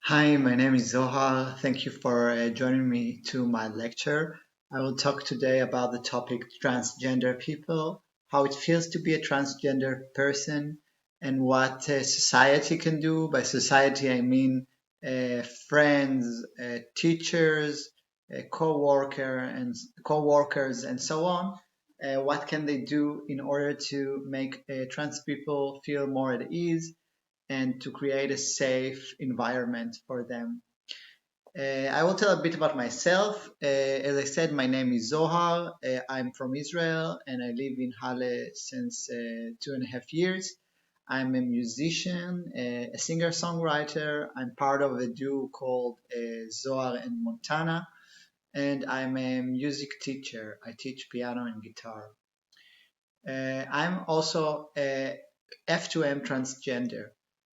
Hi, my name is Zohar. Thank you for joining me to my lecture. I will talk today about the topic transgender people, how it feels to be a transgender person, and what society can do. By society, I mean friends, teachers, co-workers, and so on. What can they do in order to make trans people feel more at ease and to create a safe environment for them. I will tell a bit about myself. As I said, my name is Zohar. I'm from Israel and I live in Halle since 2.5 years. I'm a musician, a singer-songwriter. I'm part of a duo called Zohar and Montana, and I'm a music teacher. I teach piano and guitar. I'm also a F2M transgender.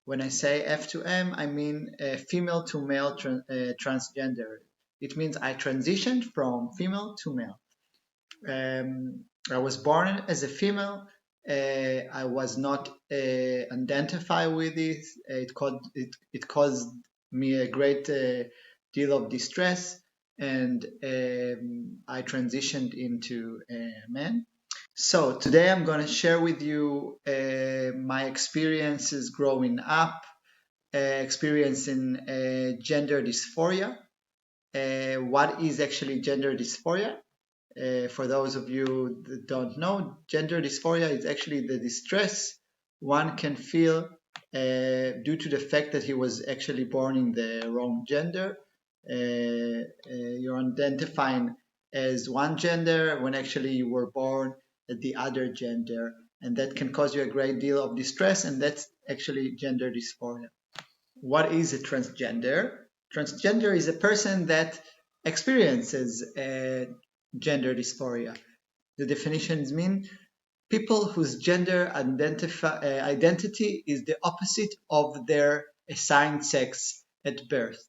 When I say F2M, I mean female to male transgender. It means I transitioned from female to male. I was born as a female. I was not identified with it. It caused me a great deal of distress, and I transitioned into a man. So today I'm going to share with you my experiences growing up, experiencing gender dysphoria. What is actually gender dysphoria? For those of you that don't know, gender dysphoria is actually the distress one can feel due to the fact that he was actually born in the wrong gender. You're identifying as one gender when actually you were born at the other gender, and that can cause you a great deal of distress, and that's actually gender dysphoria. What is a transgender? Transgender is a person that experiences gender dysphoria. The definitions mean people whose gender identity is the opposite of their assigned sex at birth.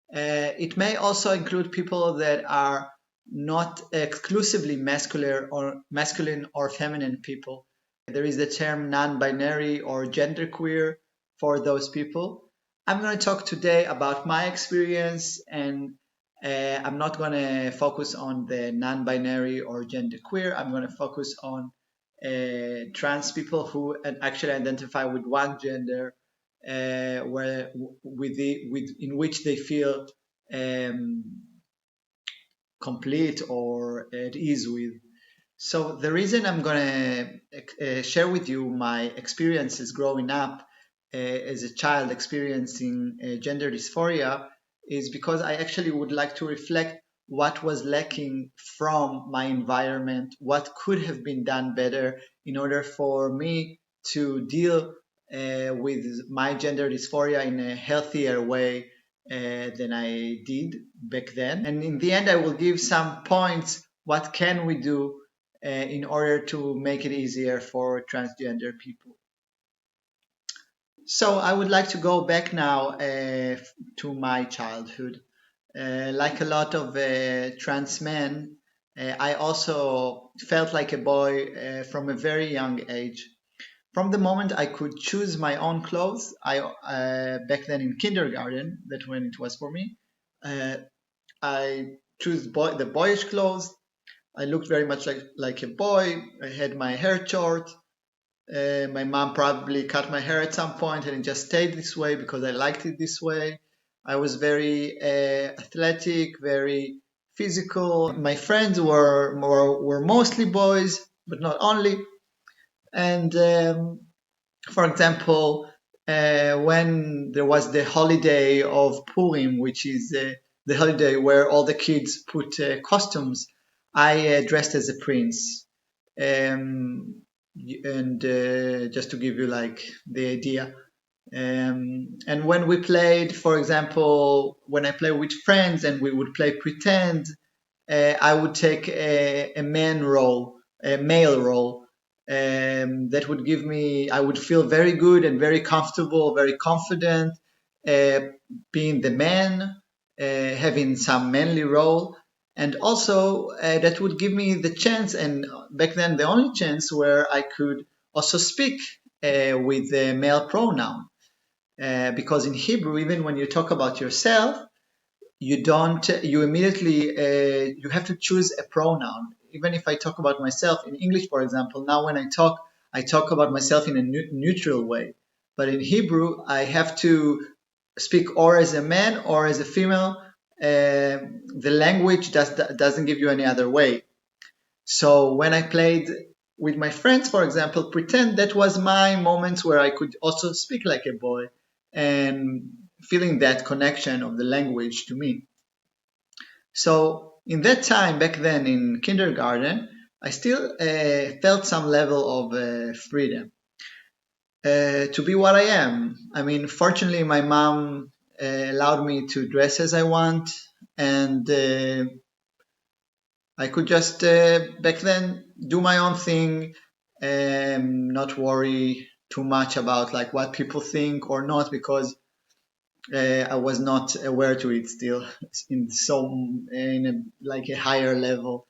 It may also include people that are not exclusively masculine or feminine people. There is the term non-binary or genderqueer for those people. I'm going to talk today about my experience, and I'm not going to focus on the non-binary or genderqueer. I'm going to focus on trans people who actually identify with one gender, where in which they feel um, complete or at ease with. So the reason I'm going to share with you my experiences growing up as a child experiencing gender dysphoria is because I actually would like to reflect what was lacking from my environment, what could have been done better in order for me to deal with my gender dysphoria in a healthier way than I did back then. And in the end, I will give some points. What can we do in order to make it easier for transgender people? So I would like to go back now to my childhood. Like a lot of trans men, I also felt like a boy from a very young age. From the moment I could choose my own clothes, I back then in kindergarten, that when it was for me, uh, I chose the boyish clothes. I looked very much like a boy. I had my hair short. My mom probably cut my hair at some point, and it just stayed this way because I liked it this way. I was very athletic, very physical. My friends were mostly boys, but not only. And for example, when there was the holiday of Purim, which is the holiday where all the kids put costumes, I dressed as a prince. Um, and just to give you like the idea. And when we played, for example, when I play with friends and we would play pretend, I would take a man role, a male role. That would give me, I would feel very good and very comfortable, very confident uh, being the man, having some manly role. And also, that would give me the chance, and back then the only chance, where I could also speak with the male pronoun. because in Hebrew, even when you talk about yourself, you immediately you have to choose a pronoun. Even if I talk about myself in English, for example, now when I talk about myself in a neutral way. But in Hebrew, I have to speak or as a man or as a female. The language doesn't give you any other way. So when I played with my friends, for example, pretend that was my moments where I could also speak like a boy and feeling that connection of the language to me. So in that time back then in kindergarten, I still felt some level of freedom to be what I am. I mean, fortunately, my mom allowed me to dress as I want, and I could just back then do my own thing, not worry too much about like what people think or not, because I was not aware to it still in like a higher level.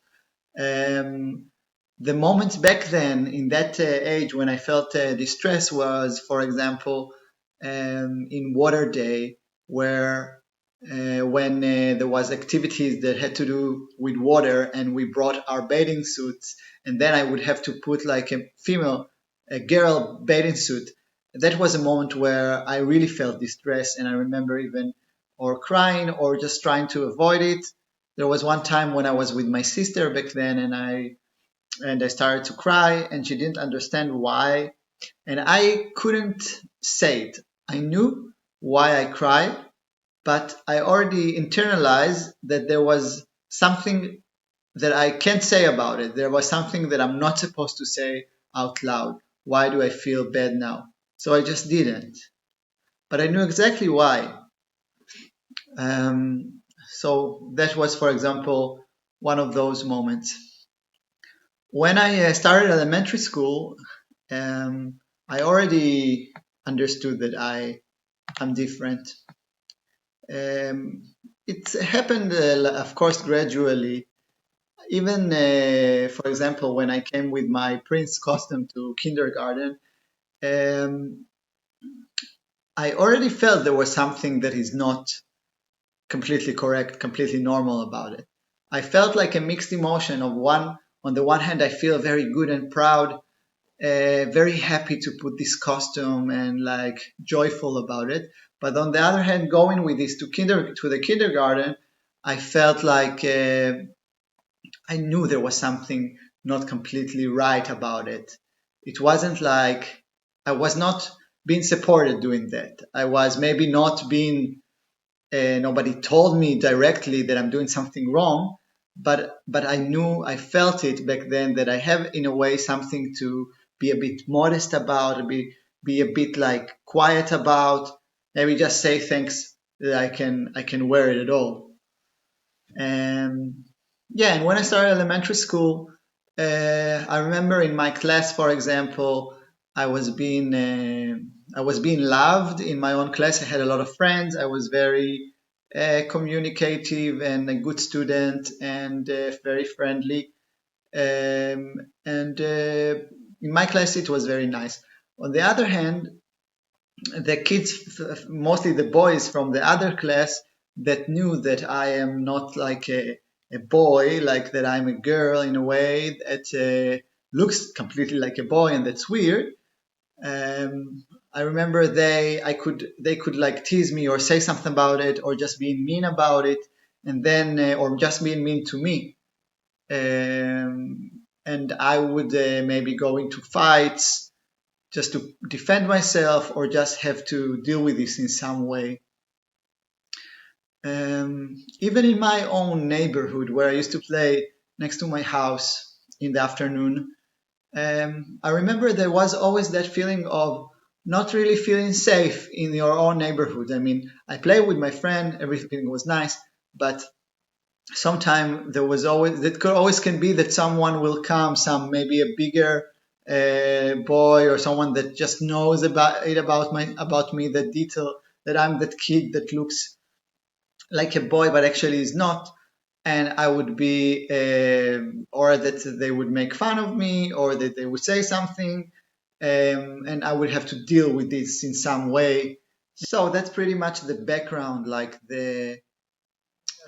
Um, the moments back then in that age when I felt distress was, for example, in Water Day, where when there was activities that had to do with water, and we brought our bathing suits, and then I would have to put like a girl bathing suit. That was a moment where I really felt distress, and I remember even or crying or just trying to avoid it. There was one time when I was with my sister back then, and I started to cry, and she didn't understand why, and I couldn't say it. I knew why I cried, but I already internalized that there was something that I can't say about it. There was something that I'm not supposed to say out loud. Why do I feel bad now? So I just didn't. But I knew exactly why. So that was, for example, one of those moments. When I started elementary school, I already understood that I am different. Um, it happened, of course, gradually. Even, for example, when I came with my prince costume to kindergarten, um, I already felt there was something that is not completely correct, completely normal about it. I felt like a mixed emotion of one. On the one hand, I feel very good and proud, very happy to put this costume and like joyful about it. But on the other hand, going with this to the kindergarten, I felt like I knew there was something not completely right about it. It wasn't like I was not being supported doing that. I was maybe not being. Nobody told me directly that I'm doing something wrong, but I knew, I felt it back then that I have in a way something to be a bit modest about, be a bit like quiet about, maybe just say thanks that I can wear it at all. And yeah, and when I started elementary school, I remember in my class, for example, I was being I was being loved in my own class. I had a lot of friends. I was very communicative and a good student and very friendly. And in my class, it was very nice. On the other hand, the kids, mostly the boys from the other class, that knew that I am not like a boy, like that I'm a girl in a way that looks completely like a boy, and that's weird. I remember they could like tease me or say something about it, or just being mean about it, and then or just being mean to me. And I would maybe go into fights just to defend myself or just have to deal with this in some way. Even in my own neighborhood where I used to play next to my house in the afternoon, I remember there was always that feeling of not really feeling safe in your own neighborhood. I mean, I played with my friend, everything was nice, but sometimes there was always that could always can be that someone will come, some maybe a bigger boy or someone that just knows about me, that detail that I'm that kid that looks like a boy but actually is not, and I would be or that they would make fun of me or that they would say something, and I would have to deal with this in some way. So that's pretty much the background, like the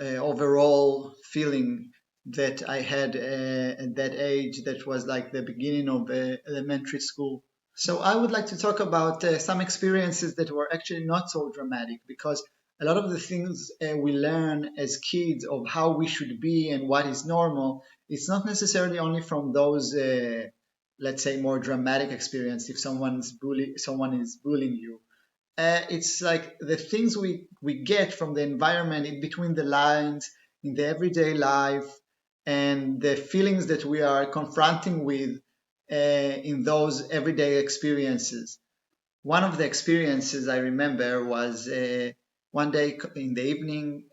overall feeling that I had at that age. That was like the beginning of elementary school. So I would like to talk about some experiences that were actually not so dramatic, because a lot of the things we learn as kids of how we should be and what is normal, it's not necessarily only from those, let's say, more dramatic experience. If someone is bullying you, it's like the things we get from the environment in between the lines in the everyday life, and the feelings that we are confronting with in those everyday experiences. One of the experiences I remember was one day in the evening,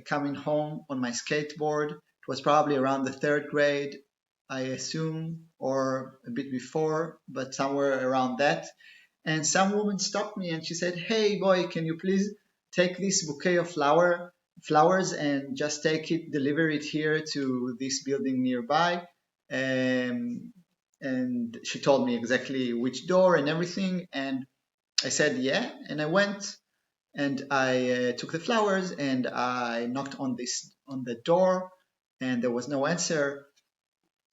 coming home on my skateboard. It was probably around the third grade, I assume, or a bit before, but somewhere around that. And some woman stopped me and she said, "Hey boy, can you please take this bouquet of flowers and just take it, deliver it here to this building nearby?" Um, and she told me exactly which door and everything. And I said, "Yeah." And I went and I took the flowers and I knocked on the door, and there was no answer.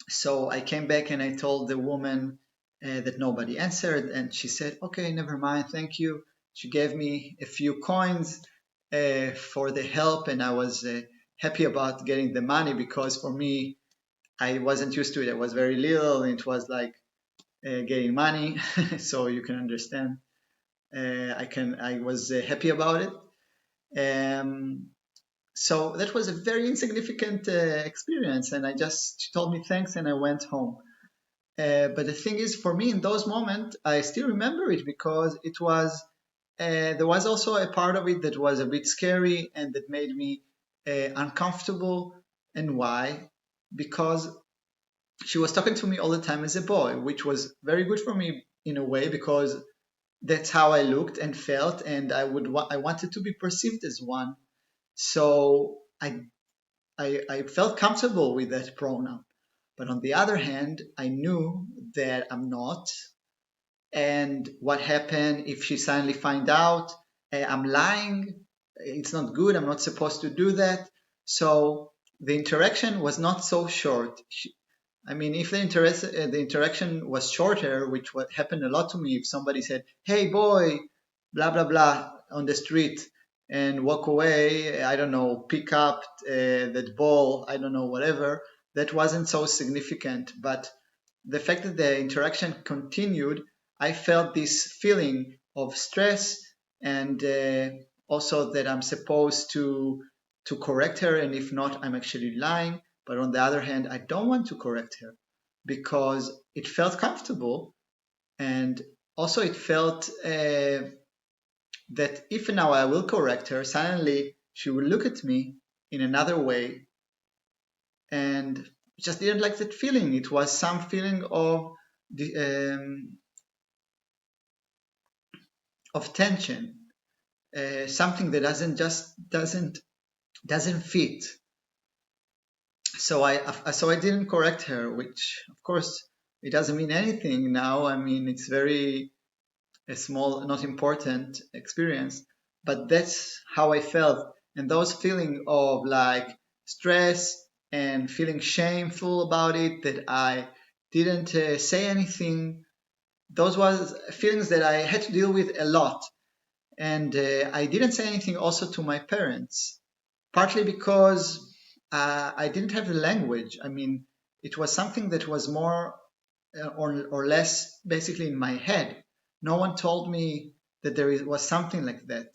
So I came back and I told the woman that nobody answered, and she said, "Okay, never mind, thank you." She gave me a few coins for the help, and I was happy about getting the money, because for me, I wasn't used to it. I was very little, and it was like getting money, so you can understand. I was happy about it. Um, so that was a very insignificant experience, and she told me thanks, and I went home. But the thing is, for me, in those moments, I still remember it, because there was also a part of it that was a bit scary and that made me uncomfortable. And why? Because she was talking to me all the time as a boy, which was very good for me in a way, because that's how I looked and felt, and I wanted to be perceived as one. So I felt comfortable with that pronoun. But on the other hand, I knew that I'm not. And what happened if she suddenly find out I'm lying? It's not good. I'm not supposed to do that. So the interaction was not so short. I mean, if the interaction was shorter, which what happened a lot to me, if somebody said, "Hey boy," blah blah blah on the street, and walk away, I don't know, pick up that ball, I don't know, whatever, that wasn't so significant. But the fact that the interaction continued, I felt this feeling of stress, and also that I'm supposed to correct her, and if not, I'm actually lying. But on the other hand, I don't want to correct her, because it felt comfortable, and also it felt that if now I will correct her, suddenly she will look at me in another way, and just didn't like that feeling. It was some feeling the, of tension, something that doesn't fit. So I didn't correct her, which of course it doesn't mean anything now. I mean, it's very a small, not important experience, but that's how I felt. And those feeling of like stress and feeling shameful about it, that I didn't say anything, those was feelings that I had to deal with a lot. And I didn't say anything also to my parents, partly because I didn't have the language. I mean, it was something that was more or less basically in my head. No one told me that was something like that,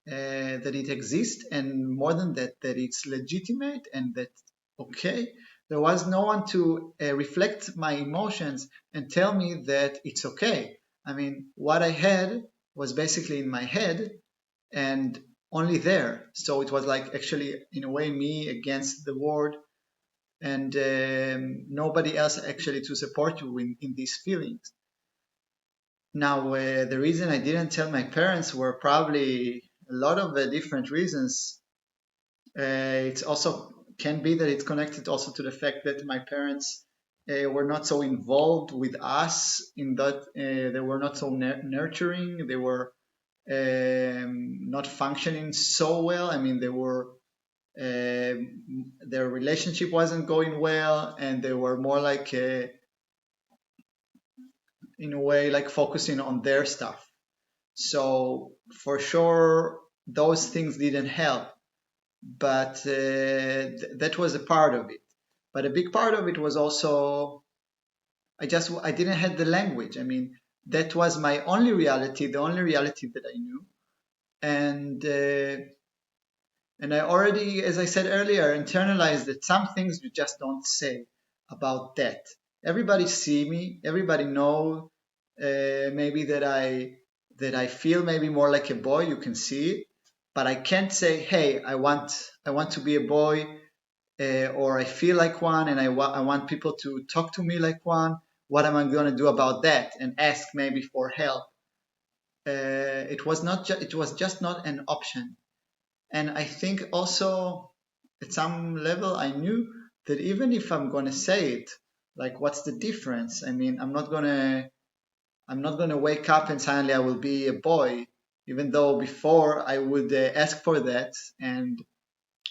that it exists, and more than that, that it's legitimate and that okay. There was no one to reflect my emotions and tell me that it's okay. I mean, what I had was basically in my head and only there. So it was like actually, in a way, me against the world, and nobody else actually to support you in these feelings. Now, the reason I didn't tell my parents were probably a lot of different reasons. It's also can be that it's connected also to the fact that my parents were not so involved with us, in that they were not so nurturing. They were not functioning so well. I mean, their relationship wasn't going well, and they were more like, in a way, like focusing on their stuff. So for sure, those things didn't help, but that was a part of it. But a big part of it was also I didn't have the language. I mean, that was my only reality, the only reality that I knew, and I already, as I said earlier, internalized that some things you just don't say about that. Everybody see me, everybody know maybe that I feel maybe more like a boy. You can see it, but I can't say, hey, I want to be a boy, or I feel like one, and I want people to talk to me like one. What am I going to do about that? And ask maybe for help. It was just not an option. And I think also at some level I knew that even if I'm going to say it, like what's the difference? I mean, I'm not going to wake up and suddenly I will be a boy, even though before I would ask for that, and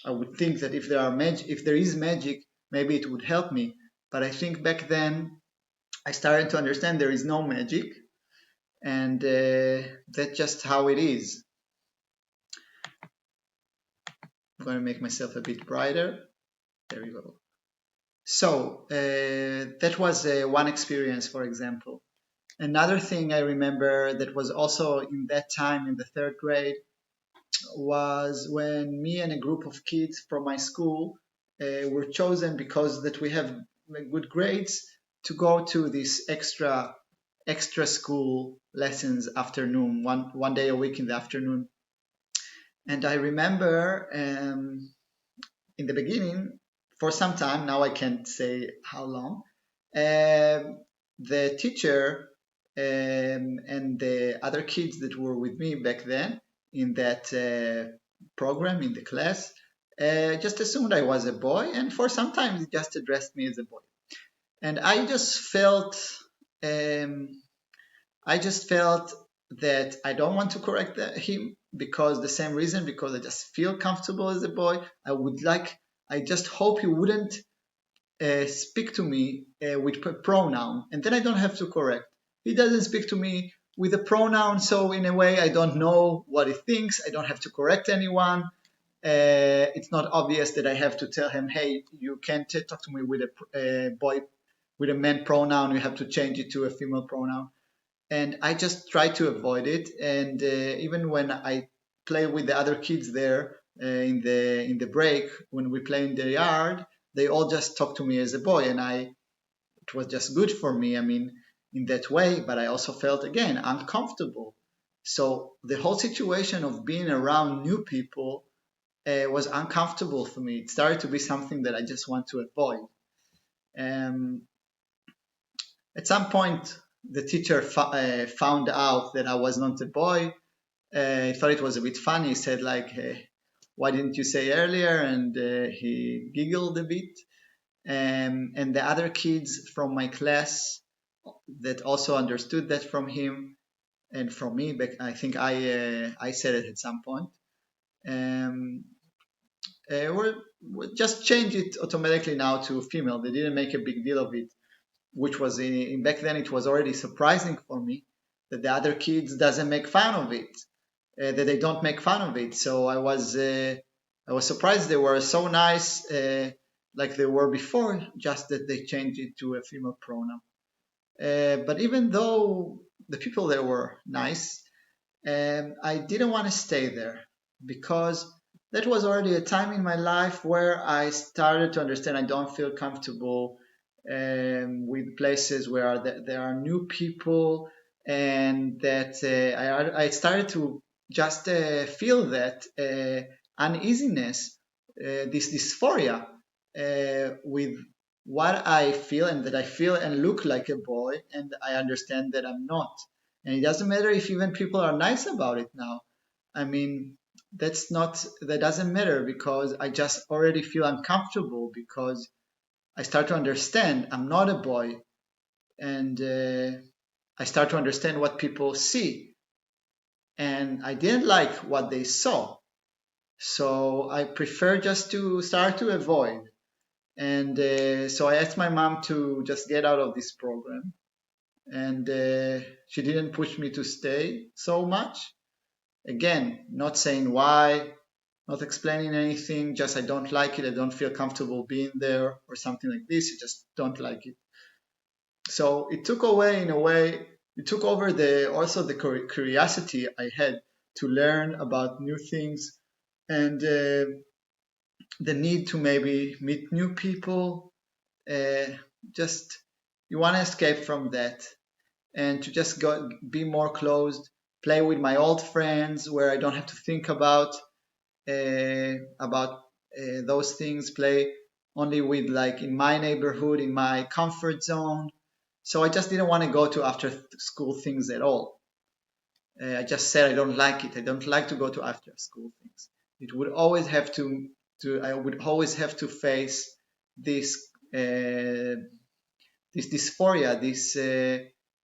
I would think that if there is magic, maybe it would help me. But I think back then I started to understand there is no magic, and that's just how it is. I'm going to make myself a bit brighter. There we go. So that was one experience, for example. Another thing I remember that was also in that time in the third grade was when me and a group of kids from my school were chosen because that we have good grades to go to this extra school lessons afternoon, one day a week in the afternoon. And I remember in the beginning, for some time, now I can't say how long, the teacher and the other kids that were with me back then in that program, in the class, just assumed I was a boy, and for some time they just addressed me as a boy. And um, I just felt that I don't want to correct him because the same reason, because I just feel comfortable as a boy. I just hope he wouldn't speak to me with a pronoun, and then I don't have to correct. He doesn't speak to me with a pronoun, so in a way, I don't know what he thinks. I don't have to correct anyone. It's not obvious that I have to tell him, "Hey, you can't talk to me with a boy, with a man pronoun. You have to change it to a female pronoun." And I just try to avoid it. And even when I play with the other kids there in the break, when we play in the yard, they all just talk to me as a boy, and it was just good for me. I mean, in that way, but I also felt again uncomfortable. So the whole situation of being around new people was uncomfortable for me. It started to be something that I just want to avoid. Um, at some point, the teacher found out that I was not a boy. He thought it was a bit funny. He said like, "Why didn't you say earlier?" And he giggled a bit. And the other kids from my class that also understood that from him and from me, but I think I said it at some point. Um, we just change it automatically now to female. They didn't make a big deal of it, which was in back then it was already surprising for me that the other kids doesn't make fun of it, that they don't make fun of it. So I was surprised they were so nice, like they were before, just that they changed it to a female pronoun. But even though the people there were nice, I didn't want to stay there because that was already a time in my life where I started to understand I don't feel comfortable with places where there are new people, and that I started to just feel that uneasiness, this dysphoria with what I feel, and that I feel and look like a boy, and I understand that I'm not. And it doesn't matter if even people are nice about it now. I mean, that doesn't matter because I just already feel uncomfortable because I start to understand I'm not a boy, and I start to understand what people see. and I didn't like what they saw. So I prefer just to start to avoid. And so I asked my mom to just get out of this program. And she didn't push me to stay so much. Again, not saying why, not explaining anything, just I don't like it, I don't feel comfortable being there or something like this, I just don't like it. So it took away, in a way, it took over the curiosity I had to learn about new things, and the need to maybe meet new people. uh, just you want to escape from that and to just go be more closed, play with my old friends where I don't have to think about those things, play only with, like, in my neighborhood, in my comfort zone. So I just didn't want to go to after school things at all. I just said I don't like it. I don't like to go to after school things. It would always have to I would always have to face this this dysphoria, this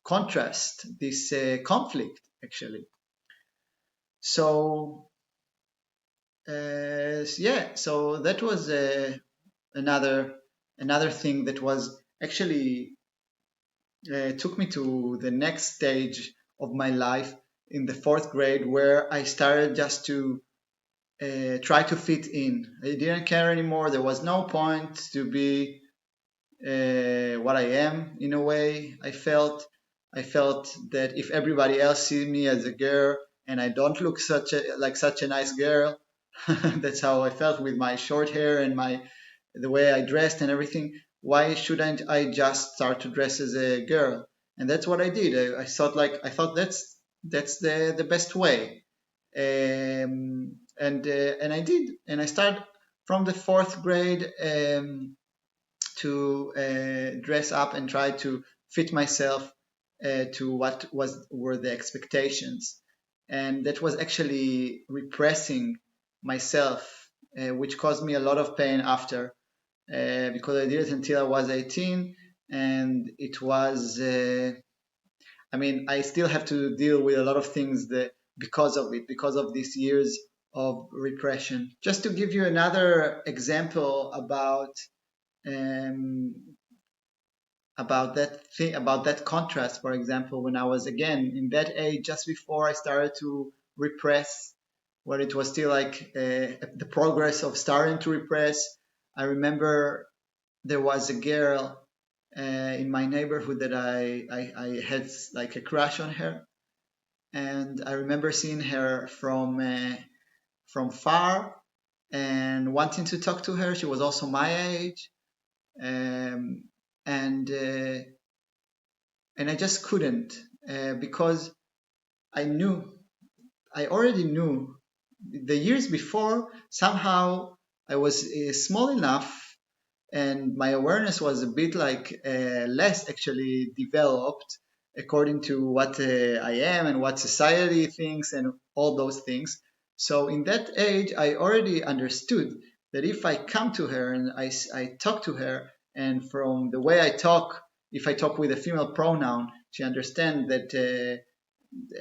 contrast, this conflict, actually. So yeah, so that was another another thing that was actually took me to the next stage of my life in the fourth grade, where I started just to try to fit in. I didn't care anymore. There was no point to be what I am. In a way, I felt that if everybody else sees me as a girl and I don't look such a nice girl, that's how I felt with my short hair and my the way I dressed and everything. Why shouldn't I just start to dress as a girl? And that's what I did. I thought that's the best way. And I did, and I started from the fourth grade to dress up and try to fit myself to what were the expectations, and that was actually repressing myself, which caused me a lot of pain after, because I did it until I was 18, and it was I mean, I still have to deal with a lot of things that because of it, because of these years of repression. Just to give you another example um, about that contrast, for example, when I was again in that age, just before I started to repress, when it was still like the progress of starting to repress. I remember there was a girl in my neighborhood that I had like a crush on her, and I remember seeing her from far and wanting to talk to her. She was also my age, um, and uh, and I just couldn't, because I knew I already knew the years before. Somehow I was small enough, and my awareness was a bit like less actually developed according to what I am and what society thinks and all those things. So in that age, I already understood that if I come to her and I talk to her, and from the way I talk, if I talk with a female pronoun, she understands that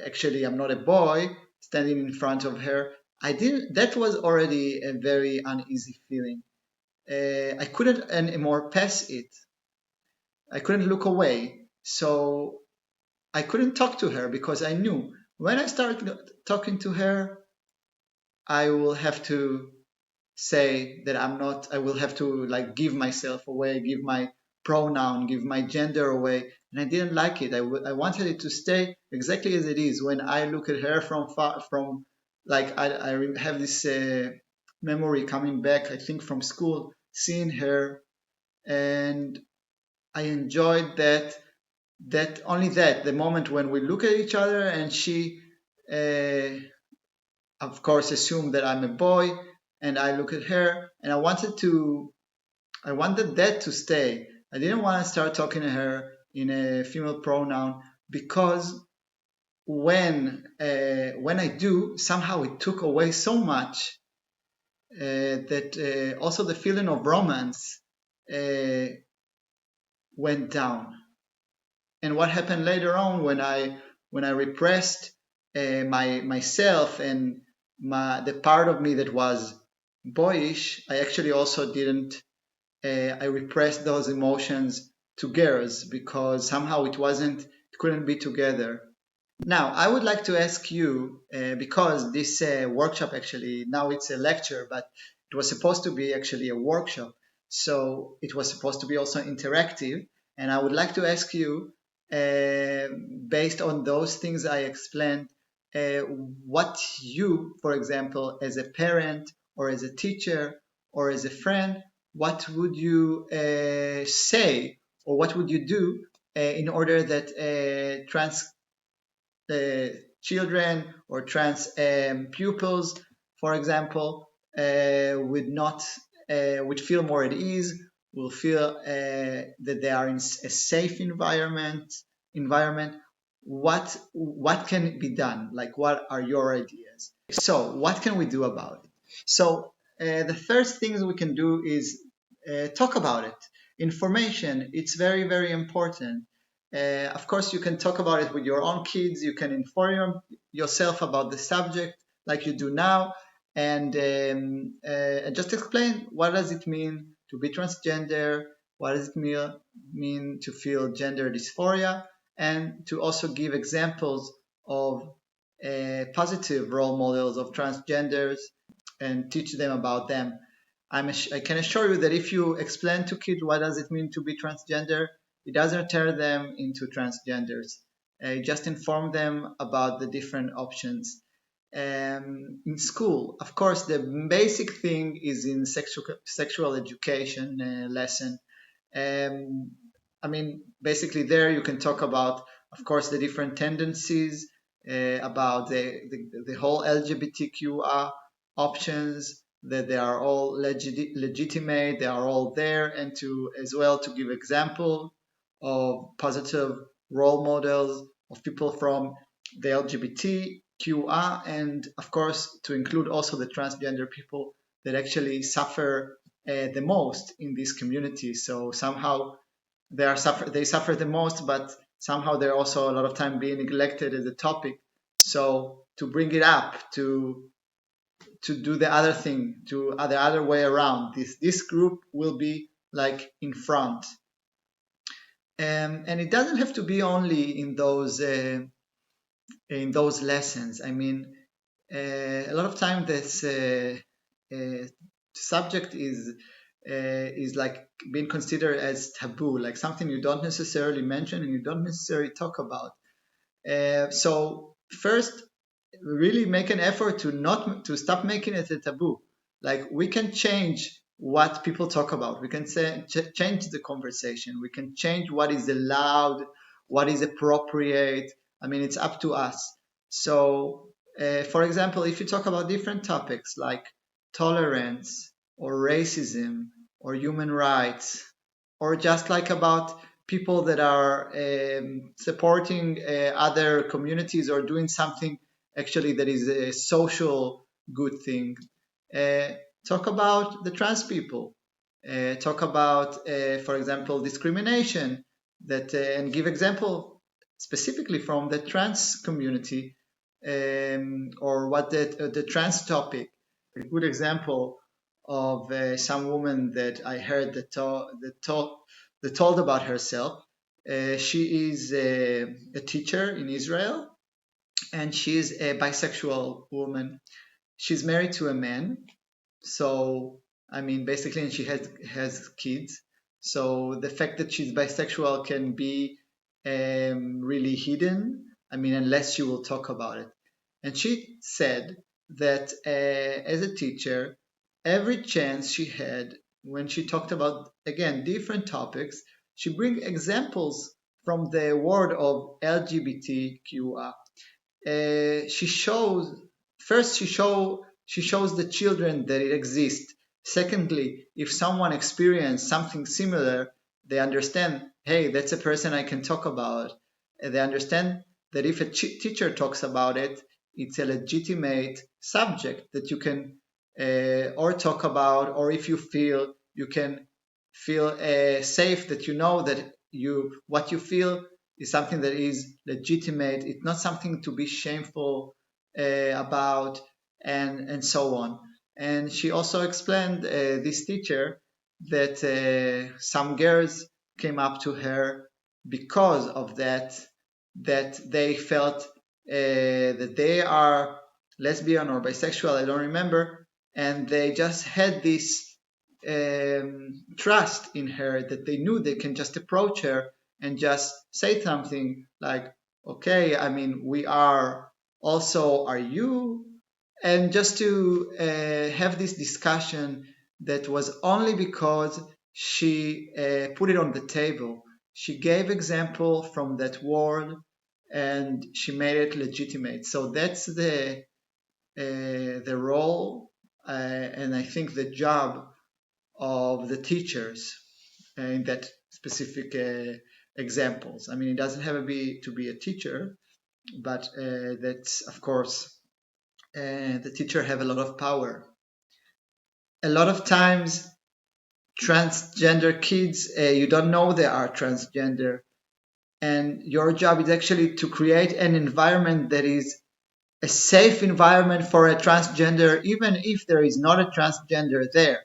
actually I'm not a boy standing in front of her. I didn't. That was already a very uneasy feeling. I couldn't anymore pass it. I couldn't look away. So I couldn't talk to her because I knew when I started talking to her, I will have to say that I'm not, I will have to like give myself away, give my pronoun, give my gender away. And I didn't like it. I wanted it to stay exactly as it is. When I look at her from far, from like, I have this memory coming back, I think from school, seeing her, and I enjoyed that only that the moment when we look at each other, and she uh, of course assumed that I'm a boy, and I look at her, and I wanted that to stay. I didn't want to start talking to her in a female pronoun, because when I do, somehow it took away so much that also the feeling of romance uh, went down. And what happened later on when I repressed myself and the part of me that was boyish, I actually also didn't. I repressed those emotions to girls because somehow it couldn't be together. Now, I would like to ask you, because this workshop actually, now it's a lecture, but it was supposed to be actually a workshop. So it was supposed to be also interactive. And I would like to ask you, uh, based on those things I explained, uh, what you, for example, as a parent or as a teacher or as a friend, what would you say or what would you do in order that children or trans pupils, for example, would not would feel more at ease, will feel that they are in a safe environment. What can be done? Like, what are your ideas? So, what can we do about it? So, the first things we can do is talk about it. Information, it's very important. Of course, you can talk about it with your own kids. You can inform yourself about the subject like you do now, and just explain what does it mean to be transgender, what does it mean to feel gender dysphoria, and to also give examples of positive role models of transgenders and teach them about them. I can assure you that if you explain to kids what does it mean to be transgender, it doesn't turn them into transgenders. Just inform them about the different options. In school, of course, the basic thing is in sexual education lesson. Um, I mean, basically, there you can talk about, of course, the different tendencies, about the whole LGBTQ options, that they are all legitimate, they are all there, and to as well to give example of positive role models of people from the LGBTQA, and of course to include also the transgender people that actually suffer the most in this community. So somehow they suffer the most, but somehow they're also a lot of time being neglected as a topic. So to bring it up, to do the other thing, to the other way around, this group will be like in front. And it doesn't have to be only in those lessons. I mean, a lot of time this subject is like being considered as taboo, like something you don't necessarily mention and you don't necessarily talk about. So first, really make an effort to stop making it a taboo. Like, we can change what people talk about. We can change the conversation. We can change what is allowed, what is appropriate. I mean, it's up to us. So, for example, if you talk about different topics like tolerance or racism or human rights, or just like about people that are supporting other communities or doing something actually that is a social good thing. Uh, Talk about the trans people. Talk about, for example, discrimination, and give example specifically from the trans community, or what the trans topic. A good example of some woman that I heard that told about herself. She is a teacher in Israel, and she's a bisexual woman. She's married to a man, so I mean, basically, and she has kids. So the fact that she's bisexual can be really hidden. I mean, unless you will talk about it. And she said that as a teacher, every chance she had when she talked about again different topics, she bring examples from the world of LGBTQI. She shows first she shows the children that it exists. Secondly, if someone experienced something similar, they understand, hey, that's a person I can talk about. They understand that if a teacher talks about it, it's a legitimate subject that you can or talk about, or if you feel you can feel safe, that you know that what you feel is something that is legitimate. It's not something to be shameful about, and so on. And she also explained, this teacher, that some girls came up to her because of that they felt that they are lesbian or bisexual, I don't remember, and they just had this trust in her that they knew they can just approach her and just say something like, okay, I mean, we are also, are you? And just to have this discussion that was only because she put it on the table. She gave example from that world and she made it legitimate. So that's the role, and I think the job of the teachers in that specific examples. I mean, it doesn't have to be a teacher, but that's, of course, the teacher have a lot of power. A lot of times, transgender kids, you don't know they are transgender, and your job is actually to create an environment that is a safe environment for a transgender, even if there is not a transgender there.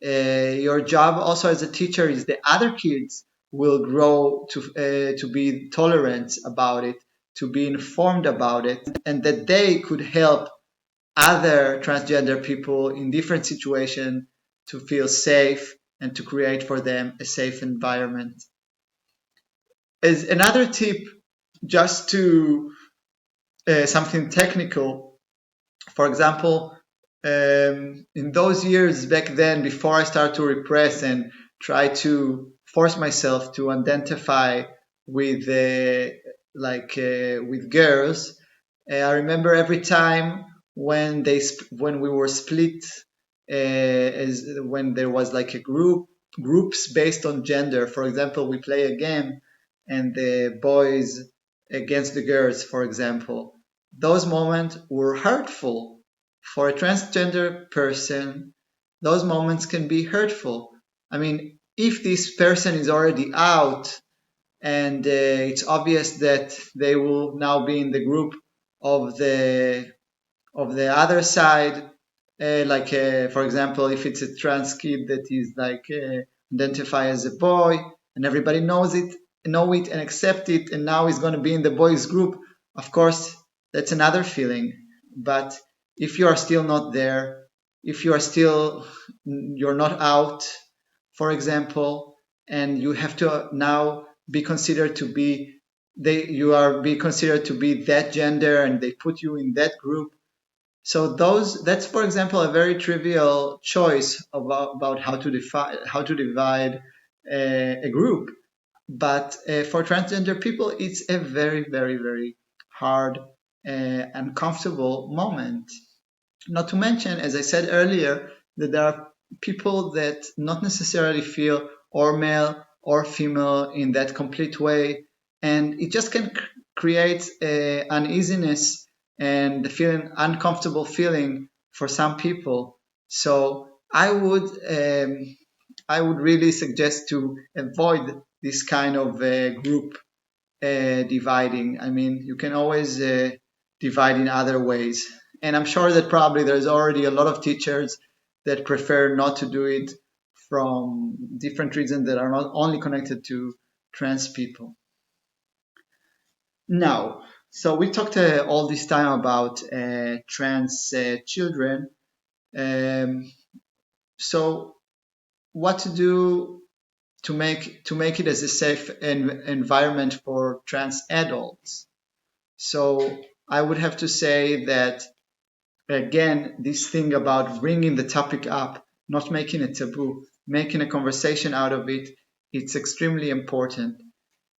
Your job also as a teacher is the other kids will grow to be tolerant about it, to be informed about it, and that they could help other transgender people in different situations to feel safe and to create for them a safe environment. As another tip, just to something technical, for example, in those years back then, before I started to repress and try to force myself to identify with with girls, I remember every time when we were split, as when there was like a groups based on gender. For example, we play a game and the boys against the girls, for example. Those moments were hurtful for a transgender person. Those moments can be hurtful. I mean, if this person is already out and it's obvious that they will now be in the group of the other side, for example, if it's a trans kid that is identify as a boy and everybody know it and accept it, and now he's going to be in the boys group. Of course, that's another feeling. But if you are still not there, if you are still you're not out, for example, and you have to now be considered to be you are be considered to be that gender and they put you in that group. So that's, for example, a very trivial choice about how to divide a group. But for transgender people, it's a very, very, very hard, uncomfortable moment. Not to mention, as I said earlier, that there are people that not necessarily feel or male or female in that complete way, and it just can create uneasiness and the feeling uncomfortable feeling for some people. So I would really suggest to avoid this kind of group dividing. I mean, you can always divide in other ways. And I'm sure that probably there's already a lot of teachers that prefer not to do it from different reasons that are not only connected to trans people. Now, so we talked all this time about trans children. Um, so what to do to make it as a safe environment for trans adults? So I would have to say that, again, this thing about bringing the topic up, not making it taboo, making a conversation out of it, it's extremely important.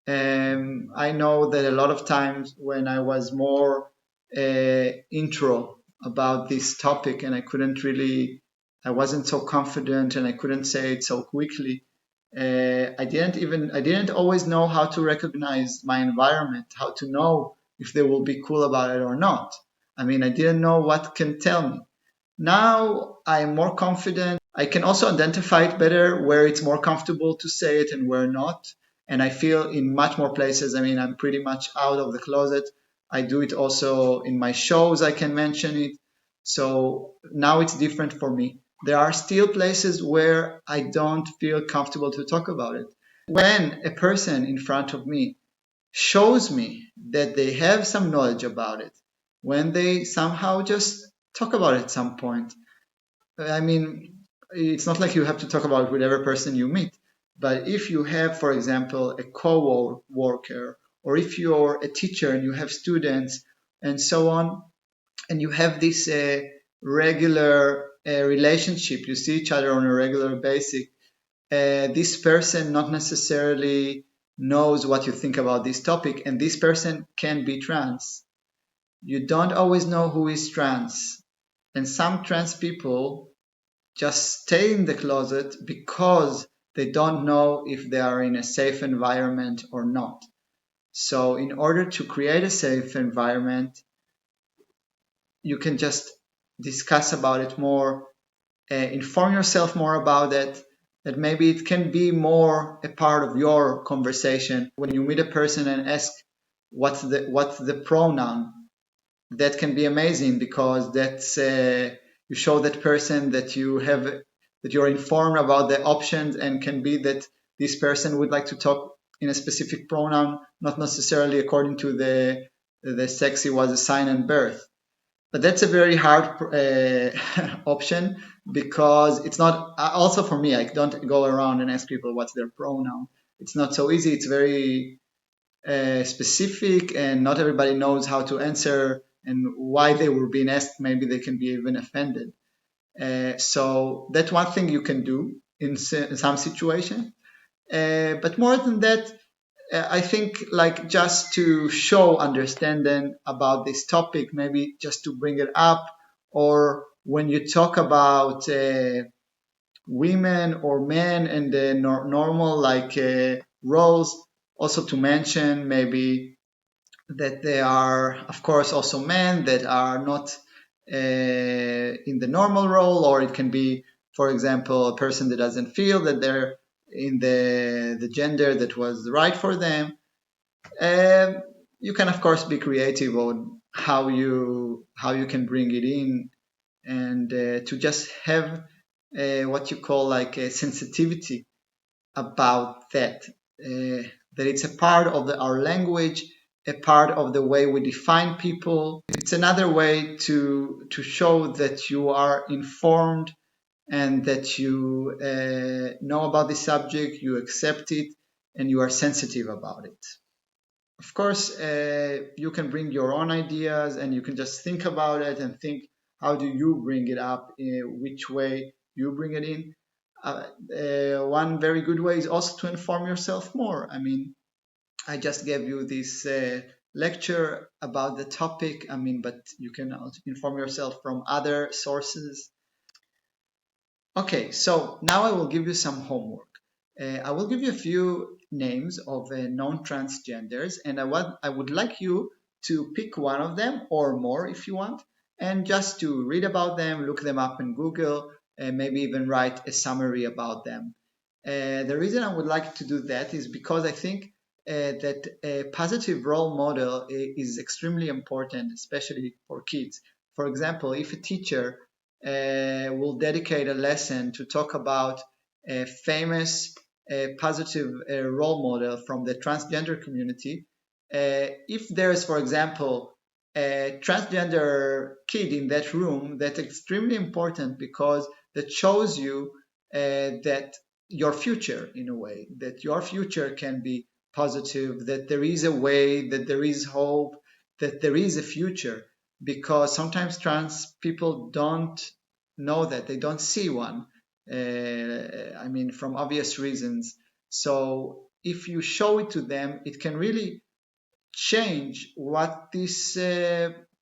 I know that a lot of times when I was more intro about this topic and I wasn't so confident and I couldn't say it so quickly. I didn't always know how to recognize my environment, how to know if they will be cool about it or not. I mean, I didn't know what can tell me. Now I'm more confident. I can also identify it better where it's more comfortable to say it and where not. And I feel in much more places, I mean, I'm pretty much out of the closet. I do it also in my shows, I can mention it. So now it's different for me. There are still places where I don't feel comfortable to talk about it. When a person in front of me shows me that they have some knowledge about it, when they somehow just talk about it at some point, I mean, it's not like you have to talk about it with every person you meet, but if you have, for example, a co-worker, or if you're a teacher and you have students and so on, and you have this regular relationship, you see each other on a regular basis, this person not necessarily knows what you think about this topic, and this person can be trans. You don't always know who is trans. And some trans people just stay in the closet because they don't know if they are in a safe environment or not. So, in order to create a safe environment, you can just discuss about it more, inform yourself more about it, that maybe it can be more a part of your conversation when you meet a person and ask what's the pronoun. That can be amazing because that's you show that person that you're informed about the options, and can be that this person would like to talk in a specific pronoun, not necessarily according to the sex he was assigned at birth. But that's a very hard option, because it's not also for me. I don't go around and ask people what's their pronoun. It's not so easy. It's very specific, and not everybody knows how to answer, and why they were being asked. Maybe they can be even offended. So that's one thing you can do in some situation. But more than that, I think, like, just to show understanding about this topic, maybe just to bring it up, or when you talk about women or men and the normal, like, roles, also to mention maybe that there are, of course, also men that are not in the normal role, or it can be, for example, a person that doesn't feel that they're in the gender that was right for them. Um, you can, of course, be creative on how you can bring it in, and to just have what you call, like, a sensitivity about that. That it's a part of our language, a part of the way we define people. It's another way to show that you are informed, and that you know about the subject, you accept it, and you are sensitive about it. Of course, you can bring your own ideas, and you can just think about it and think, how do you bring it up, which way you bring it in. One very good way is also to inform yourself more. I mean, I just gave you this lecture about the topic, I mean, but you can also inform yourself from other sources. Okay, so now I will give you some homework. I will give you a few names of known transgenders, and I would like you to pick one of them, or more if you want, and just to read about them, look them up in Google, and maybe even write a summary about them. The reason I would like to do that is because I think that a positive role model is extremely important, especially for kids. For example, if a teacher will dedicate a lesson to talk about a famous positive role model from the transgender community. If there's, for example, a transgender kid in that room, that's extremely important, because that shows you that your future, in a way, that your future can be positive, that there is a way, that there is hope, that there is a future, because sometimes trans people don't know that, they don't see one. I mean, from obvious reasons. So if you show it to them, it can really change what this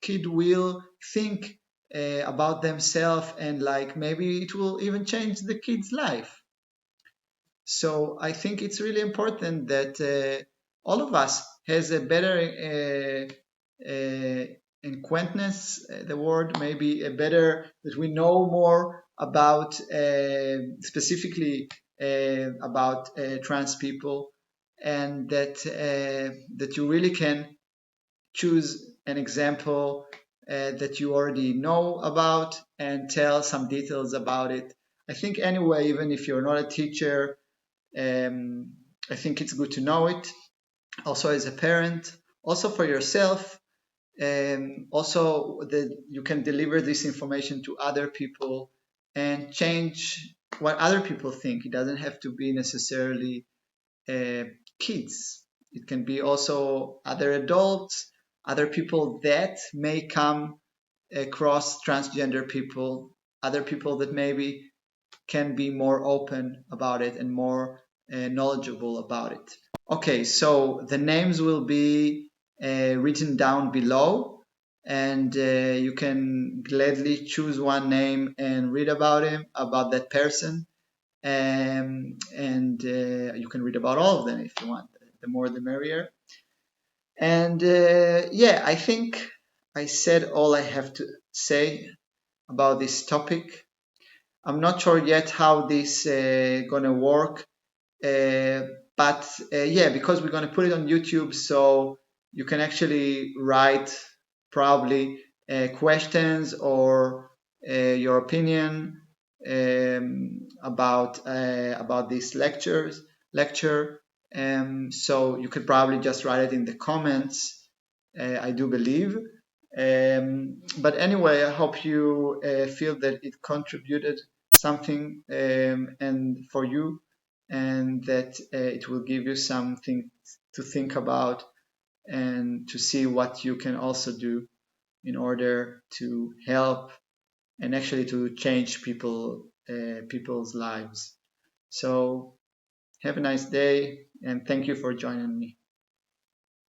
kid will think about themselves, and, like, maybe it will even change the kid's life. So I think it's really important that all of us has a better acquaintance, the word, maybe a better, that we know more about specifically about trans people, and that you really can choose an example that you already know about and tell some details about it. I think anyway, even if you're not a teacher, I think it's good to know it. Also as a parent, also for yourself, also that you can deliver this information to other people and change what other people think. It doesn't have to be necessarily uh, kids. It can be also other adults, other people that may come across transgender people, other people that maybe can be more open about it and more knowledgeable about it. Okay, so the names will be written down below, and you can gladly choose one name and read about him, about that person, and you can read about all of them if you want. The more the merrier. And yeah, I think I said all I have to say about this topic. I'm not sure yet how this gonna work, uh, but yeah, because we're gonna put it on YouTube, so you can actually write probably questions or your opinion about this lecture. So you could probably just write it in the comments. I do believe. But anyway, I hope you feel that it contributed something and for you, and that it will give you something to think about and to see what you can also do in order to help and actually to change people's lives. So have a nice day and thank you for joining me.